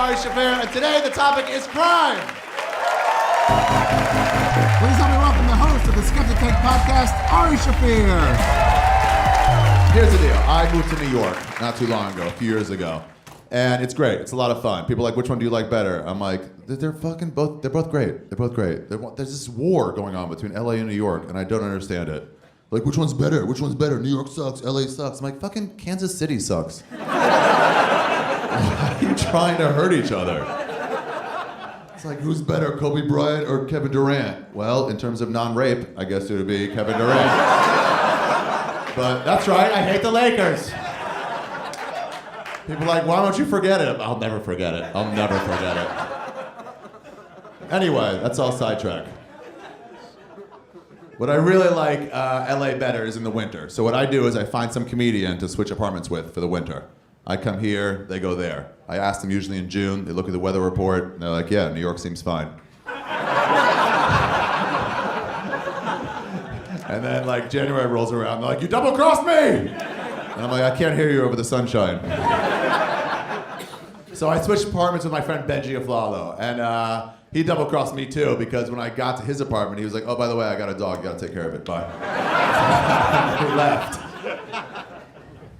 Ari Shaffir, and today the topic is crime. Please help me welcome the host of the Skeptic Tank podcast, Ari Shaffir. Here's the deal. I moved to New York not too long ago, a few years ago. And it's great. It's a lot of fun. People are like, which one do you like better? I'm like, they're both great. They're both great. There's this war going on between LA and New York, and I don't understand it. Like, which one's better? Which one's better? New York sucks, LA sucks. I'm like, fucking Kansas City sucks. Why are you trying to hurt each other? It's like, who's better, Kobe Bryant or Kevin Durant? Well, in terms of non-rape, I guess it would be Kevin Durant. But that's right, I hate the Lakers. People are like, why don't you forget it? I'll never forget it. I'll never forget it. Anyway, that's all sidetrack. What I really like LA better is in the winter. So what I do is I find some comedian to switch apartments with for the winter. I come here, they go there. I ask them usually in June, they look at the weather report, and they're like, yeah, New York seems fine. And then like January rolls around, they're like, you double-crossed me! And I'm like, I can't hear you over the sunshine. So I switched apartments with my friend Benji Aflalo, and he double-crossed me too, because when I got to his apartment, he was like, oh, by the way, I got a dog, you gotta take care of it, bye. He left.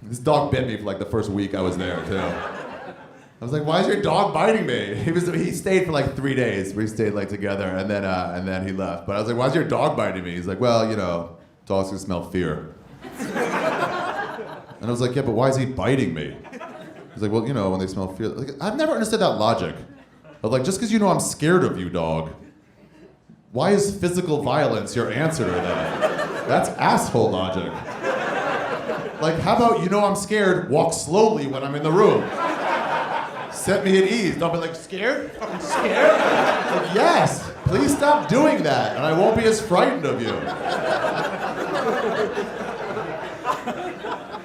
This dog bit me for like the first week I was there too. I was like, why is your dog biting me? He stayed for like 3 days. We stayed like together, and then he left. But I was like, why is your dog biting me? He's like, well, you know, dogs can smell fear. And I was like, yeah, but why is he biting me? He's like, well, you know, when they smell fear. Like, I've never understood that logic. Of like, just because you know I'm scared of you, dog, why is physical violence your answer to that? That's asshole logic. Like, how about you know I'm scared, walk slowly when I'm in the room. Set me at ease. Don't be like, scared? Fucking scared? Like, yes, please stop doing that, and I won't be as frightened of you.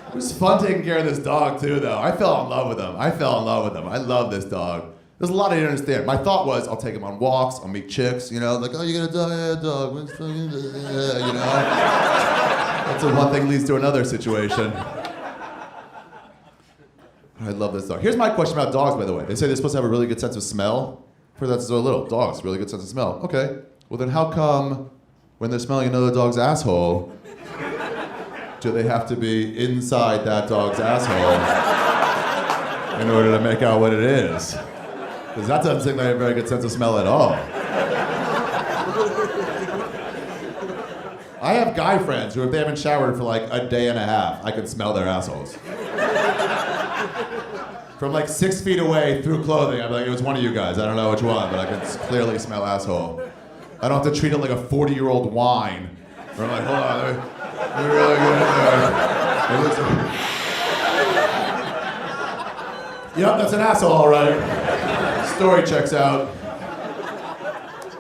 It was fun taking care of this dog too, though. I fell in love with him. I love this dog. There's a lot I didn't understand. My thought was, I'll take him on walks, I'll meet chicks, you know, like, oh, you got a dog? Yeah, dog. You know? That's one thing leads to another situation. I love this dog. Here's my question about dogs, by the way. They say they're supposed to have a really good sense of smell. For that, so little. Dogs, really good sense of smell. Okay. Well, then how come when they're smelling another dog's asshole, do they have to be inside that dog's asshole in order to make out what it is? Because that doesn't seem like a very good sense of smell at all. I have guy friends who, if they haven't showered for like a day and a half, I can smell their assholes. From like 6 feet away through clothing, I'm like, it was one of you guys. I don't know which one, but I can clearly smell asshole. I don't have to treat it like a 40-year-old wine. Where I'm like, hold on, let me really get in there. Yep, that's an asshole, all right. Story checks out.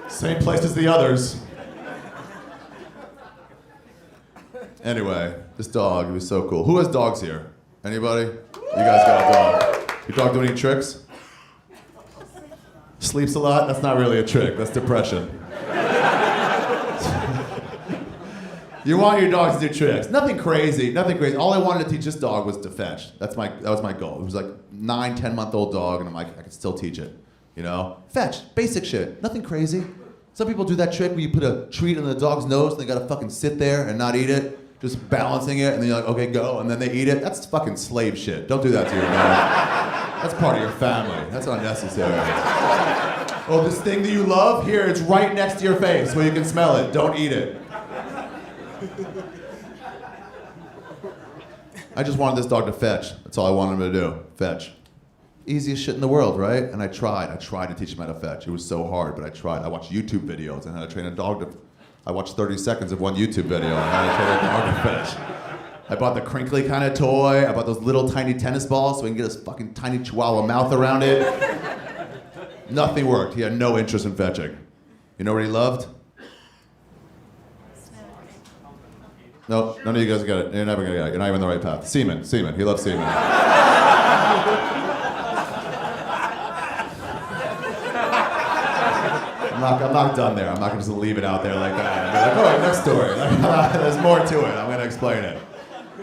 Same place as the others. Anyway, this dog, it was so cool. Who has dogs here? Anybody? You guys got a dog. Your dog do any tricks? Sleeps a lot? That's not really a trick, that's depression. You want your dogs to do tricks. Nothing crazy. All I wanted to teach this dog was to fetch. That was my goal. It was like 9, 10-month-old dog, and I'm like, I can still teach it. You know? Fetch, basic shit. Nothing crazy. Some people do that trick where you put a treat on the dog's nose and they gotta fucking sit there and not eat it. Just balancing it, and then you're like, okay, go, and then they eat it. That's fucking slave shit. Don't do that to your dog. That's part of your family. That's unnecessary. Oh, this thing that you love? Here, it's right next to your face where you can smell it. Don't eat it. I just wanted this dog to fetch. That's all I wanted him to do. Fetch. Easiest shit in the world, right? And I tried to teach him how to fetch. It was so hard, but I tried. I watched YouTube videos on how to train a dog to... I watched 30 seconds of one YouTube video on how to train a dog to fetch. I bought the crinkly kind of toy. I bought those little tiny tennis balls so he can get his fucking tiny chihuahua mouth around it. Nothing worked. He had no interest in fetching. You know what he loved? No, none of you guys get it. You're never gonna get it. You're not even on the right path. Semen. He loves semen. I'm not done there. I'm not gonna just leave it out there like that. And be like, oh, next story. There's more to it. I'm gonna explain it.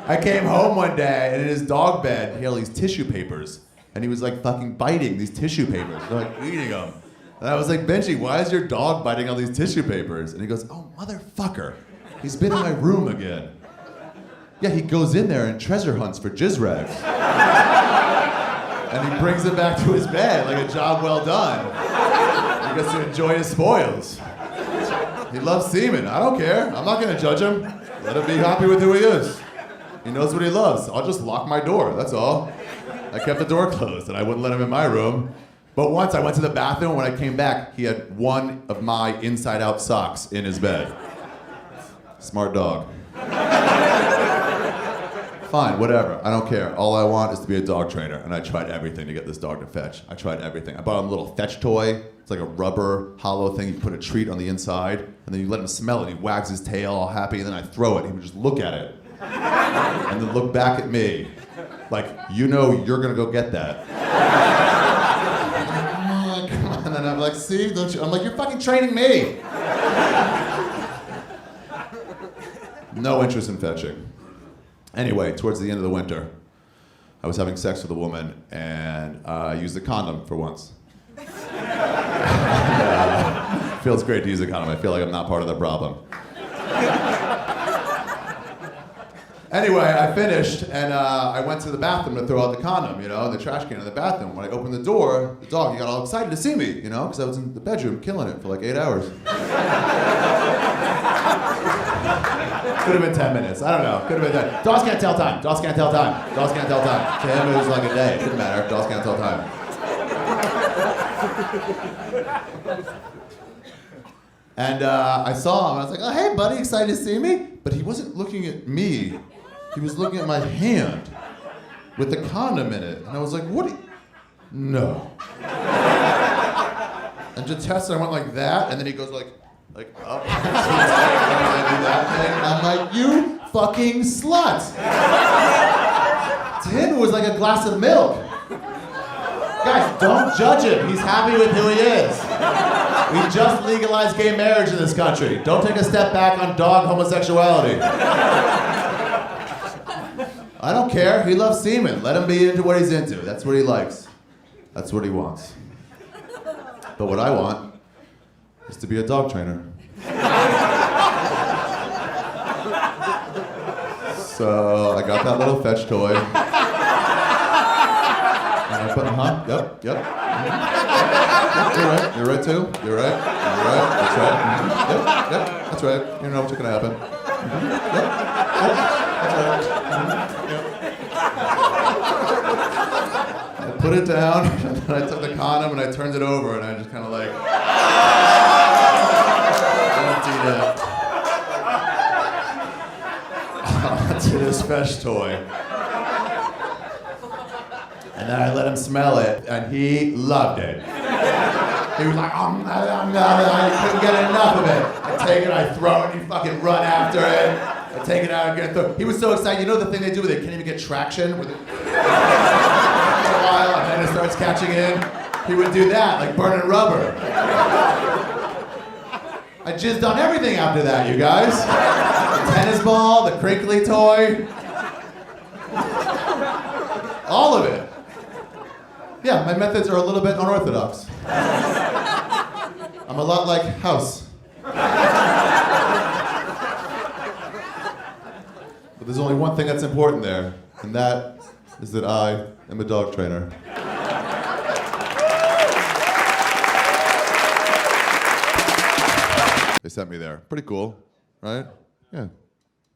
I came home one day, and in his dog bed, he had all these tissue papers. And he was like fucking biting these tissue papers, like eating them. And I was like, Benji, why is your dog biting all these tissue papers? And he goes, oh, motherfucker, he's been in my room again. Yeah, he goes in there and treasure hunts for jizz rags. And he brings it back to his bed like a job well done. He gets to enjoy his spoils. He loves semen. I don't care. I'm not gonna judge him. Let him be happy with who he is. He knows what he loves. I'll just lock my door, that's all. I kept the door closed and I wouldn't let him in my room. But once I went to the bathroom, when I came back, he had one of my inside-out socks in his bed. Smart dog. Fine, whatever, I don't care. All I want is to be a dog trainer, and I tried everything to get this dog to fetch. I tried everything. I bought him a little fetch toy. It's like a rubber, hollow thing. You put a treat on the inside, and then you let him smell it. He wags his tail all happy, and then I throw it. He would just look at it, and then look back at me, like, you know you're gonna go get that. Come on, and then I'm like, see, don't you? I'm like, you're fucking training me. No interest in fetching. Anyway, towards the end of the winter, I was having sex with a woman, and I used a condom for once. Feels great to use a condom. I feel like I'm not part of the problem. Anyway, I finished, and I went to the bathroom to throw out the condom, in the trash can in the bathroom. When I opened the door, the dog, he got all excited to see me, because I was in the bedroom killing it for like 8 hours. Could have been 10 minutes. I don't know. Could have been 10. Dogs can't tell time. Dogs can't tell time. Dogs can't tell time. To him, it was like a day. It didn't matter. Dogs can't tell time. And I saw him. I was like, oh, hey, buddy, excited to see me? But he wasn't looking at me. He was looking at my hand with the condom in it. And I was like, what? No. And to test it, I went like that. And then he goes like up. And I do that thing. And I'm like, you fucking slut. To him, it was like a glass of milk. Guys, don't judge him. He's happy with who he is. We just legalized gay marriage in this country. Don't take a step back on dog homosexuality. I don't care. He loves semen. Let him be into what he's into. That's what he likes. That's what he wants. But what I want is to be a dog trainer. So I got that little fetch toy. And I put, yep. You're right too. You're right. That's right. Yep, that's right. You know what's gonna happen. Yep, that's right. I put it down, and then I took the condom and I turned it over, and I just kind of like emptied it onto this fetch toy. And then I let him smell it, and he loved it. He was like, I couldn't get enough of it. I take it, I throw it, and he fucking run after it. I take it out and get it through. He was so excited. You know the thing they do where they can't even get traction? With it? For a while, and then it starts catching in. He would do that, like burning rubber. I jizzed on everything after that, you guys. The tennis ball, the crinkly toy. All of it. Yeah, my methods are a little bit unorthodox. I'm a lot like House. But there's only one thing that's important there, and that is that I am a dog trainer. They sent me there. Pretty cool, right? Yeah.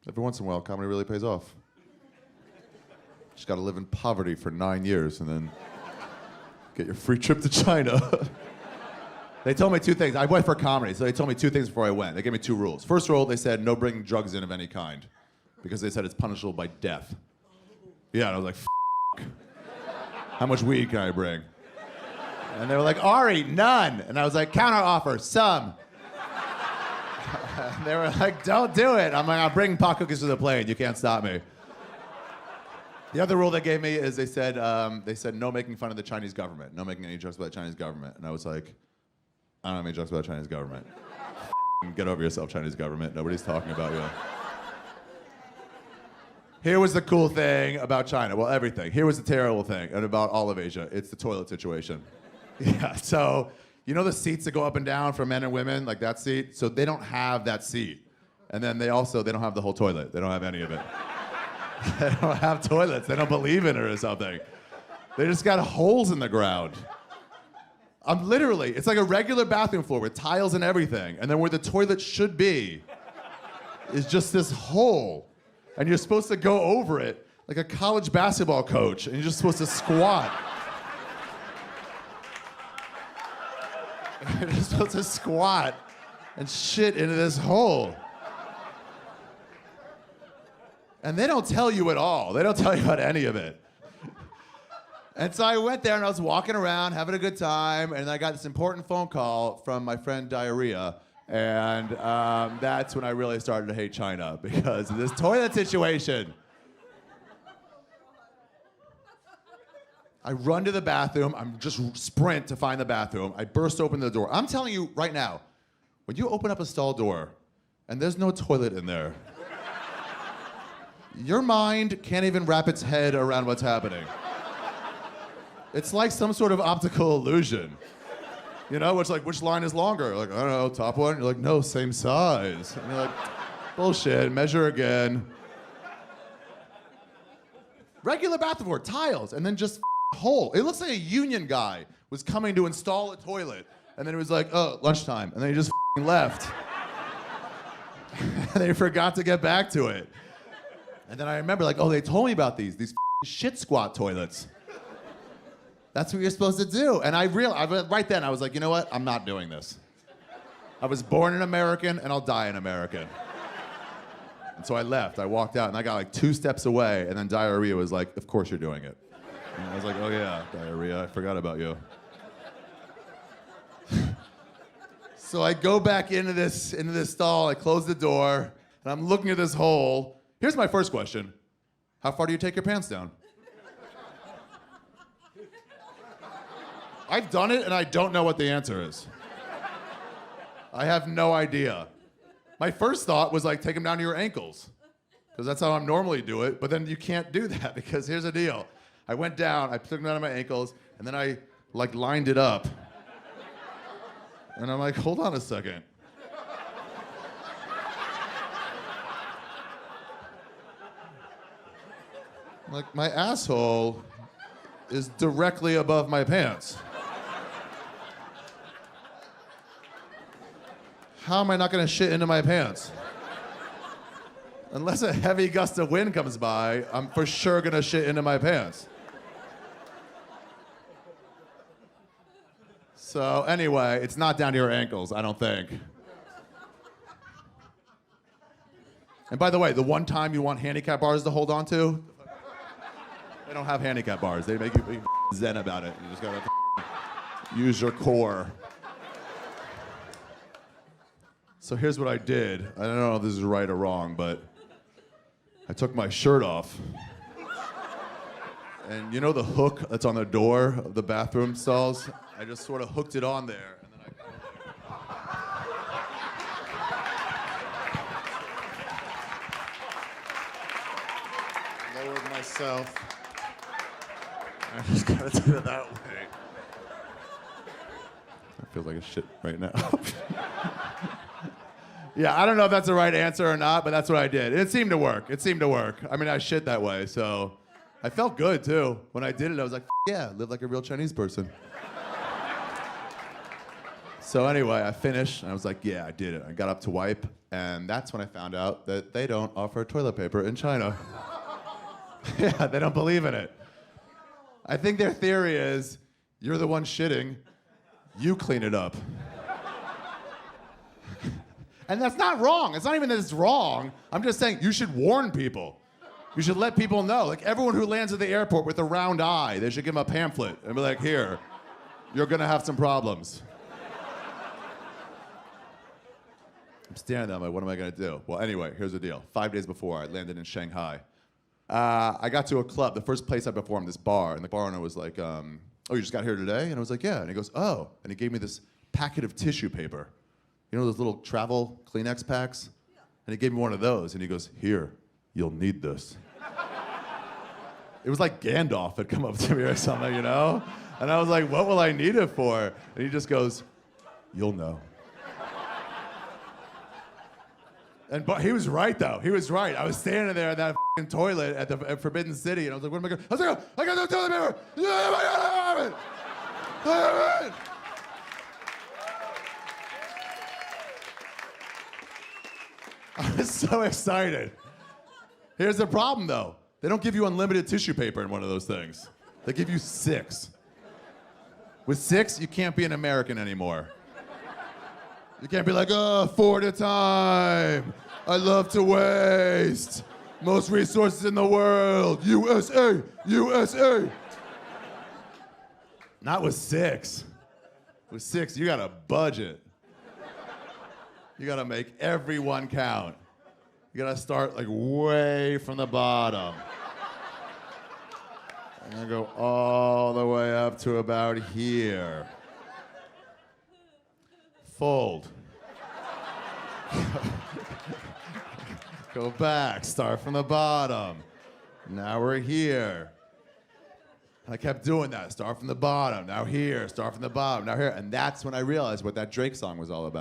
Every once in a while, comedy really pays off. Just gotta live in poverty for 9 years and then get your free trip to China. They told me two things. I went for comedy, so they told me two things before I went. They gave me two rules. First rule, they said no bringing drugs in of any kind, because they said it's punishable by death. Yeah, and I was like, how much weed can I bring? And they were like, Ari, none. And I was like, counter offer, some. And they were like, don't do it. I'm like, I'm bringing pot cookies to the plane. You can't stop me. The other rule they gave me is they said no making fun of the Chinese government, no making any jokes about the Chinese government. And I was like, I don't make jokes about the Chinese government. Get over yourself, Chinese government. Nobody's talking about you. Here was the cool thing about China. Well, everything. Here was the terrible thing and about all of Asia. It's the toilet situation. Yeah, so you know the seats that go up and down for men and women, like that seat? So they don't have that seat. And then they don't have the whole toilet. They don't have any of it. They don't have toilets. They don't believe in it or something. They just got holes in the ground. It's like a regular bathroom floor with tiles and everything. And then where the toilet should be is just this hole. And you're supposed to go over it like a college basketball coach. And you're just supposed to squat. You're just supposed to squat and shit into this hole. And they don't tell you at all. They don't tell you about any of it. And so I went there and I was walking around having a good time, and I got this important phone call from my friend Diarrhea, and that's when I really started to hate China because of this toilet situation. I run to the bathroom. I'm just sprint to find the bathroom. I burst open the door. I'm telling you right now, when you open up a stall door and there's no toilet in there, your mind can't even wrap its head around what's happening. It's like some sort of optical illusion. You know, it's like, which line is longer? Like, I don't know, top one? You're like, no, same size. And you're like, bullshit, measure again. Regular bathroom floor, tiles, and then just hole. It looks like a union guy was coming to install a toilet, and then it was like, oh, lunchtime, and then he just left. And they forgot to get back to it. And then I remember, like, oh, they told me about these shit squat toilets. That's what you're supposed to do. And I realized, right then, I was like, you know what? I'm not doing this. I was born an American, and I'll die an American. And so I left. I walked out, and I got like 2 steps away, and then Diarrhea was like, of course you're doing it. And I was like, oh yeah, Diarrhea, I forgot about you. So I go back into this stall, I close the door, and I'm looking at this hole. Here's my first question. How far do you take your pants down? I've done it and I don't know what the answer is. I have no idea. My first thought was like, take them down to your ankles, because that's how I normally do it, but then you can't do that because here's the deal. I went down, I took them down to my ankles, and then I like lined it up. And I'm like, hold on a second. Like, my asshole is directly above my pants. How am I not gonna shit into my pants? Unless a heavy gust of wind comes by, I'm for sure gonna shit into my pants. So anyway, it's not down to your ankles, I don't think. And by the way, the one time you want handicap bars to hold on to, they don't have handicap bars. They make you be zen about it. You just gotta use your core. So here's what I did. I don't know if this is right or wrong, but I took my shirt off. And you know the hook that's on the door of the bathroom stalls? I just sort of hooked it on there, and then I lowered myself. I just gotta do it that way. I feel like a shit right now. Yeah, I don't know if that's the right answer or not, but that's what I did. It seemed to work. I mean, I shit that way, so I felt good too. When I did it, I was like, yeah, live like a real Chinese person. So anyway, I finished, and I was like, yeah, I did it. I got up to wipe, and that's when I found out that they don't offer toilet paper in China. Yeah, they don't believe in it. I think their theory is, you're the one shitting, you clean it up. And that's not wrong. It's not even that it's wrong. I'm just saying you should warn people. You should let people know. Like everyone who lands at the airport with a round eye, they should give them a pamphlet and be like, here, you're gonna have some problems. I'm standing there, I'm like, what am I gonna do? Well, anyway, here's the deal. 5 days before, I landed in Shanghai. I got to a club, the first place I performed, this bar, and the bar owner was like, oh, you just got here today? And I was like, yeah. And he goes, oh. And he gave me this packet of tissue paper. You know those little travel Kleenex packs? Yeah. And he gave me one of those, and he goes, here, you'll need this. It was like Gandalf had come up to me or something, you know? And I was like, what will I need it for? And he just goes, you'll know. But he was right, though. He was right. I was standing there in that f***ing toilet at Forbidden City, and I was like, what am I going to do? I was like, I got no toilet paper! I was so excited. Here's the problem, though. They don't give you unlimited tissue paper in one of those things. They give you 6. With 6, you can't be an American anymore. You can't be like, 4 at a time. I love to waste. Most resources in the world. USA, USA. Not with 6. With 6, you got a budget. You got to make everyone count. You got to start like way from the bottom. I'm going to go all the way up to about here. Fold. Go back, start from the bottom. Now we're here. And I kept doing that. Start from the bottom, now here, start from the bottom, now here. And that's when I realized what that Drake song was all about.